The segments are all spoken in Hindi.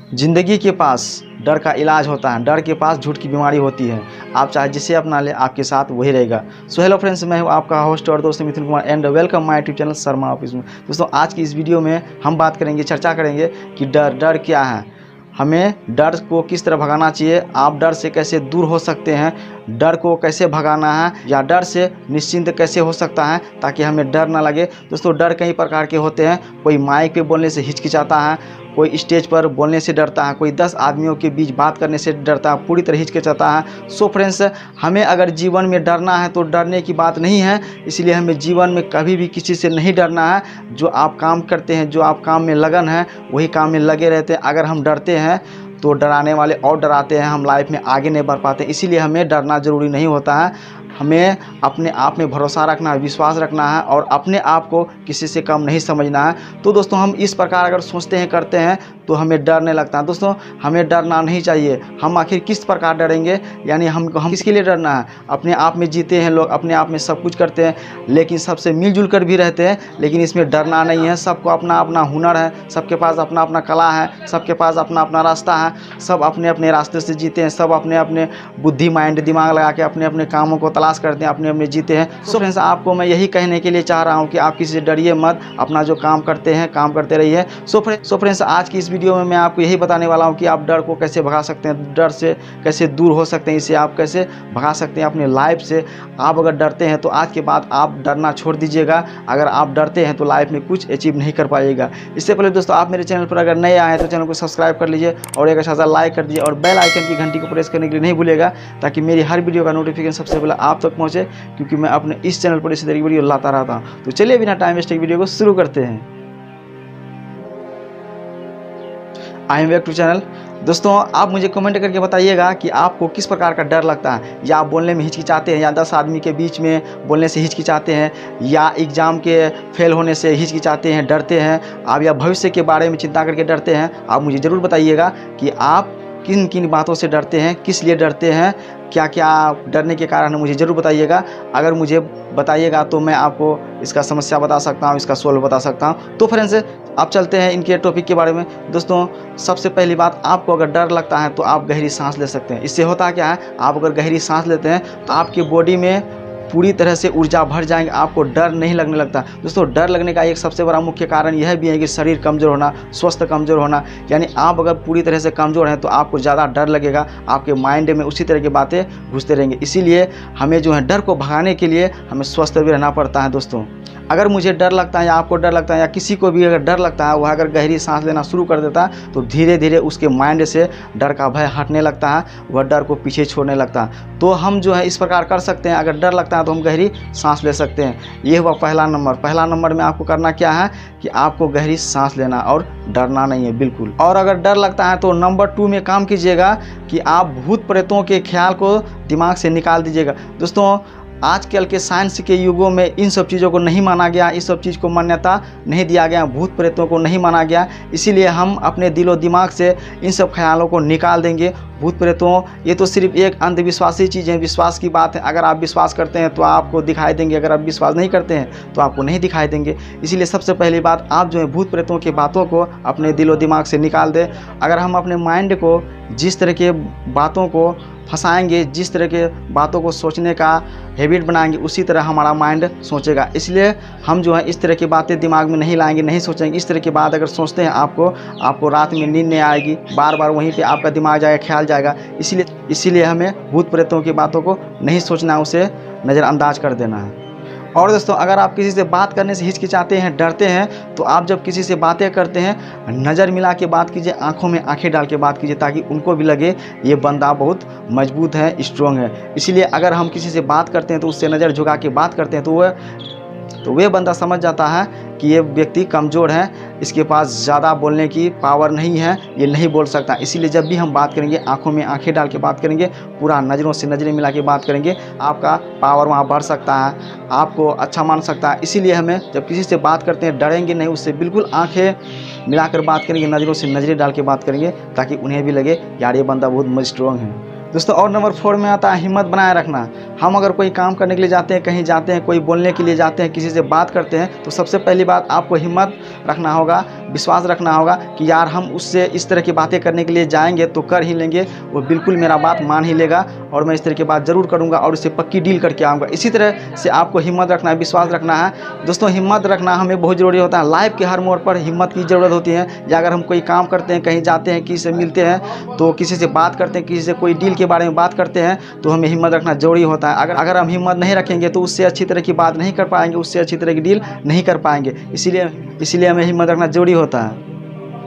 जिंदगी के पास डर का इलाज होता है, डर के पास झूठ की बीमारी होती है। आप चाहे जिसे अपना ले, आपके साथ वही रहेगा। सो हेलो फ्रेंड्स, मैं हूं आपका होस्ट और दोस्त Mithun Kumar and welcome my YouTube channel Sharma office में। दोस्तों, आज की इस वीडियो में हम बात करेंगे, चर्चा करेंगे कि डर क्या है, हमें डर को किस तरह भगाना चाहिए, आप डर से कैसे दूर हो सकते हैं, डर को कैसे भगाना है या डर से निश्चिंत कैसे हो सकता है ताकि हमें डर ना लगे। दोस्तों, डर कई प्रकार के होते हैं। कोई माइक पे बोलने से हिचकिचाता है, कोई स्टेज पर बोलने से डरता है, कोई 10 आदमियों के बीच बात करने से डरता है, पूरी तरह हिचकिचाता है। सो फ्रेंड्स, हमें अगर जीवन में डरना है तो डरने की बात नहीं है। इसलिए हमें जीवन में कभी भी किसी से नहीं डरना है। जो आप काम करते हैं, जो आप काम में लगन है, वही काम में लगे रहते हैं। अगर हम डरते हैं तो डराने वाले और डराते हैं, हम लाइफ में आगे नहीं बढ़ पाते। इसीलिए हमें डरना ज़रूरी नहीं होता है। हमें अपने आप में भरोसा रखना है, विश्वास रखना है और अपने आप को किसी से कम नहीं समझना है। तो दोस्तों, हम इस प्रकार अगर सोचते हैं, करते हैं तो हमें डर नहीं लगता है। दोस्तों, हमें डरना नहीं चाहिए। हम आखिर किस प्रकार डरेंगे, यानी हम किसके लिए डरना है? अपने आप में जीते हैं लोग, अपने आप में सब कुछ करते हैं, लेकिन सबसे मिलजुल कर भी रहते हैं, लेकिन इसमें डरना नहीं है। सबको अपना अपना हुनर है, सबके पास अपना अपना कला है, सबके पास अपना अपना रास्ता है, सब अपने अपने रास्ते से जीते हैं, सब अपने अपने बुद्धि माइंड दिमाग लगा के अपने अपने कामों को तलाश करते हैं, अपने अपने जीते हैं। सो फ्रेंड्स, आपको मैं यही कहने के लिए चाह रहा हूँ कि आप किसी से डरिए मत, अपना जो काम करते हैं काम करते रहिए। सो फ्रेंड्स, आज की इस वीडियो में मैं आपको यही बताने वाला हूँ कि आप डर को कैसे भगा सकते हैं, डर से कैसे दूर हो सकते हैं, इसे आप कैसे भगा सकते हैं अपने लाइफ से। आप अगर डरते हैं तो आज के बाद आप डरना छोड़ दीजिएगा। अगर आप डरते हैं तो लाइफ में कुछ अचीव नहीं कर पाइएगा। इससे पहले दोस्तों, आप मेरे चैनल पर अगर नए आए हैं तो चैनल को सब्सक्राइब कर लीजिए और एक अच्छा सा लाइक कर दीजिए और बेल आइकन की घंटी को प्रेस करने के लिए नहीं भूलेगा, ताकि मेरी हर वीडियो का नोटिफिकेशन सबसे पहले आप तक पहुँचे, क्योंकि मैं अपने इस चैनल पर इसी तरह की वीडियो लाता रहता हूँ। तो चलिए बिना टाइम वेस्ट वीडियो को शुरू करते हैं। I am back to channel. दोस्तों, आप मुझे कमेंट करके बताइएगा कि आपको किस प्रकार का डर लगता है, या आप बोलने में हिचकिचाते हैं, या 10 आदमी के बीच में बोलने से हिचकिचाते हैं, या एग्ज़ाम के फेल होने से हिचकिचाते हैं, डरते हैं आप, या भविष्य के बारे में चिंता करके डरते हैं। आप मुझे ज़रूर बताइएगा कि आप किन किन बातों से डरते हैं, किस लिए डरते हैं, क्या क्या डरने के कारण है, मुझे ज़रूर बताइएगा। अगर मुझे बताइएगा तो मैं आपको इसका समस्या बता सकता हूँ, इसका सोल्व बता सकता हूँ। तो फ्रेंड्स, आप चलते हैं इनके टॉपिक के बारे में। दोस्तों, सबसे पहली बात, आपको अगर डर लगता है तो आप गहरी सांस ले सकते हैं। इससे होता क्या है, आप अगर गहरी सांस लेते हैं तो आपकी बॉडी में पूरी तरह से ऊर्जा भर जाएंगे, आपको डर नहीं लगने लगता। दोस्तों, डर लगने का एक सबसे बड़ा मुख्य कारण यह भी है कि शरीर कमज़ोर होना, स्वास्थ्य कमज़ोर होना। यानी आप अगर पूरी तरह से कमज़ोर हैं तो आपको ज़्यादा डर लगेगा, आपके माइंड में उसी तरह की बातें घुसते रहेंगे। इसीलिए हमें जो है डर को भगाने के लिए हमें स्वस्थ भी रहना पड़ता है। दोस्तों, अगर मुझे डर लगता है या आपको डर लगता है या किसी को भी अगर डर लगता है, वह अगर गहरी सांस लेना शुरू कर देता है तो धीरे धीरे उसके माइंड से डर का भय हटने लगता है, वह डर को पीछे छोड़ने लगता है। तो हम जो है इस प्रकार कर सकते हैं, अगर डर लगता है तो हम गहरी सांस ले सकते हैं। ये हुआ पहला नंबर। पहला नंबर में आपको करना क्या है कि आपको गहरी सांस लेना और डरना नहीं है बिल्कुल। और अगर डर लगता है तो नंबर 2 में काम कीजिएगा कि आप भूत प्रेतों के ख्याल को दिमाग से निकाल दीजिएगा। दोस्तों, आजकल के साइंस के युगों में इन सब चीज़ों को नहीं माना गया, इस सब चीज़ को मान्यता नहीं दिया गया, भूत प्रेतों को नहीं माना गया। इसीलिए हम अपने दिलो दिमाग से इन सब ख्यालों को निकाल देंगे। भूत प्रेतों, ये तो सिर्फ एक अंधविश्वासी चीज़ है, विश्वास की बात है। अगर आप विश्वास करते हैं तो आपको दिखाई देंगे, अगर आप विश्वास नहीं करते हैं तो आपको नहीं दिखाई देंगे। इसीलिए सबसे पहली बात, आप जो है भूत प्रेतों की बातों को अपने दिलो दिमाग से निकाल दें। अगर हम अपने माइंड को जिस तरह के बातों को फंसाएंगे, जिस तरह के बातों को सोचने का हैबिट बनाएंगे, उसी तरह हमारा माइंड सोचेगा। इसलिए हम जो है इस तरह की बातें दिमाग में नहीं लाएंगे, नहीं सोचेंगे। इस तरह की बात अगर सोचते हैं आपको रात में नींद नहीं आएगी, बार बार वहीं पे आपका दिमाग जाएगा, ख्याल जाएगा। इसीलिए हमें भूत प्रेतों की बातों को नहीं सोचना है, उसे नज़रअंदाज कर देना है। और दोस्तों, अगर आप किसी से बात करने से हिचकिचाते हैं, डरते हैं, तो आप जब किसी से बातें करते हैं, नज़र मिला के बात कीजिए, आंखों में आंखें डाल के बात कीजिए, ताकि उनको भी लगे ये बंदा बहुत मजबूत है, स्ट्रॉन्ग है। इसलिए अगर हम किसी से बात करते हैं तो उससे नज़र झुका के बात करते हैं तो वह बंदा समझ जाता है कि ये व्यक्ति कमज़ोर है, इसके पास ज़्यादा बोलने की पावर नहीं है, ये नहीं बोल सकता। इसीलिए जब भी हम बात करेंगे, आंखों में आंखें डाल के बात करेंगे, पूरा नज़रों से नज़रें मिला के बात करेंगे, आपका पावर वहाँ बढ़ सकता है, आपको अच्छा मान सकता है। इसीलिए हमें जब किसी से बात करते हैं डरेंगे नहीं, उससे बिल्कुल आंखें मिलाकर बात करेंगे, नज़रों से नज़रें डाल के बात करेंगे, ताकि उन्हें भी लगे यार ये बंदा बहुत स्ट्रॉन्ग है। दोस्तों, और नंबर 4 में आता है हिम्मत बनाए रखना। हम अगर कोई काम करने के लिए जाते हैं, कहीं जाते हैं, कोई बोलने के लिए जाते हैं, किसी से बात करते हैं, तो सबसे पहली बात आपको हिम्मत रखना होगा, विश्वास रखना होगा कि यार हम उससे इस तरह की बातें करने के लिए जाएंगे तो कर ही लेंगे, वो बिल्कुल मेरा बात मान ही लेगा और मैं इस तरह की बात ज़रूर करूँगा और उससे पक्की डील करके आऊँगा। इसी तरह से आपको हिम्मत रखना है, विश्वास रखना है। दोस्तों हिम्मत रखना हमें बहुत ज़रूरी होता है। लाइफ के हर मोड़ पर हिम्मत की ज़रूरत होती है। या अगर हम कोई काम करते हैं, कहीं जाते हैं, किसी से मिलते हैं, तो किसी से बात करते हैं, किसी से कोई डील के बारे में बात करते हैं, तो हमें हिम्मत रखना ज़रूरी होता है। अगर हम हिम्मत नहीं रखेंगे तो उससे अच्छी तरह की बात नहीं कर पाएंगे, उससे अच्छी तरह की डील नहीं कर पाएंगे। इसीलिए हमें हिम्मत रखना ज़रूरी होता है।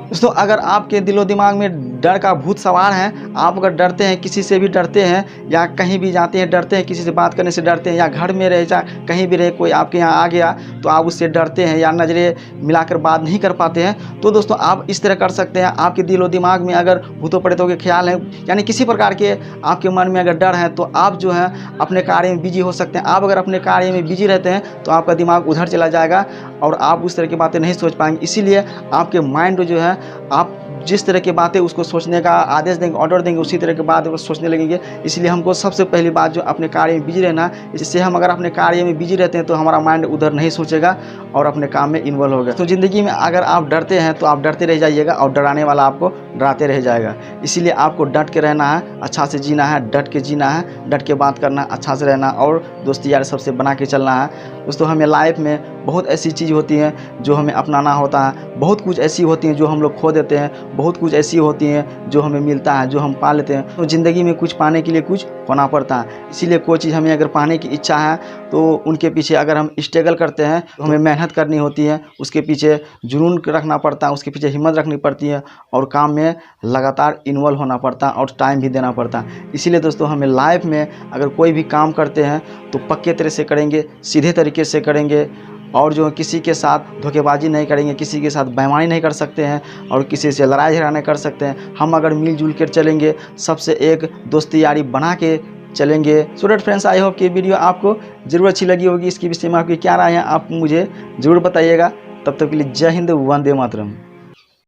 दोस्तों अगर आपके दिलो दिमाग में डर का भूत सवार है, आप अगर डरते हैं, किसी से भी डरते हैं या कहीं भी जाते हैं डरते हैं, किसी से बात करने से डरते हैं, या घर में रहे या कहीं भी रहे कोई आपके यहाँ आ गया तो आप उससे डरते हैं या नज़रें मिलाकर बात नहीं कर पाते हैं, तो दोस्तों आप इस तरह कर सकते हैं। आपके दिलो दिमाग में अगर भूतों प्रेतों के ख्याल हैं, यानी किसी प्रकार के आपके मन में अगर डर है, तो आप जो है अपने कार्य में बिजी हो सकते हैं। आप अगर अपने कार्य में बिजी रहते हैं तो आपका दिमाग उधर चला जाएगा और आप उस तरह की बातें नहीं सोच पाएंगे। इसीलिए आपके माइंड जो है, आप जिस तरह की बातें उसको सोचने का आदेश देंगे, ऑर्डर देंगे, उसी तरह की बात वो सोचने लगेंगे। इसलिए हमको सबसे पहली बात जो अपने कार्य में बिजी रहना। इससे हम अगर अपने कार्य में बिजी रहते हैं तो हमारा माइंड उधर नहीं सोचेगा और अपने काम में इन्वॉल्व होगा। तो ज़िंदगी में अगर आप डरते हैं तो आप डरते रह जाइएगा और डराने वाला आपको डराते रह जाएगा। इसीलिए आपको डट के रहना है, अच्छा से जीना है, डट के जीना है, डट के बात करना, अच्छा से रहना और दोस्ती यार सबसे बना के चलना है। दोस्तों हमें लाइफ में बहुत ऐसी चीज़ होती हैं जो हमें अपनाना होता है, बहुत कुछ ऐसी होती हैं जो हम लोग खो देते हैं, बहुत कुछ ऐसी होती हैं जो हमें मिलता है, जो हम पा लेते हैं। तो ज़िंदगी में कुछ पाने के लिए कुछ खोना पड़ता है। इसीलिए कोई चीज़ हमें अगर पाने की इच्छा है तो उनके पीछे अगर हम स्ट्रगल करते हैं तो हमें मेहनत करनी होती है, उसके पीछे जुनून रखना पड़ता है, उसके पीछे हिम्मत रखनी पड़ती है और काम में लगातार इन्वॉल्व होना पड़ता है और टाइम भी देना पड़ता है। इसीलिए दोस्तों हमें लाइफ में अगर कोई भी काम करते हैं तो पक्के तरह से करेंगे, सीधे तरीके से करेंगे और जो किसी के साथ धोखेबाजी नहीं करेंगे, किसी के साथ बेईमानी नहीं कर सकते हैं और किसी से लड़ाई झगड़ा नहीं कर सकते हैं। हम अगर मिलजुल कर चलेंगे, सबसे एक दोस्ती यारी बना के चलेंगे। सो डेट फ्रेंड्स, आई होप कि ये वीडियो आपको ज़रूर अच्छी लगी होगी। इसके विषय में आपकी क्या राय है आप मुझे ज़रूर बताइएगा। तब तक के लिए जय हिंद, वंदे मातरम।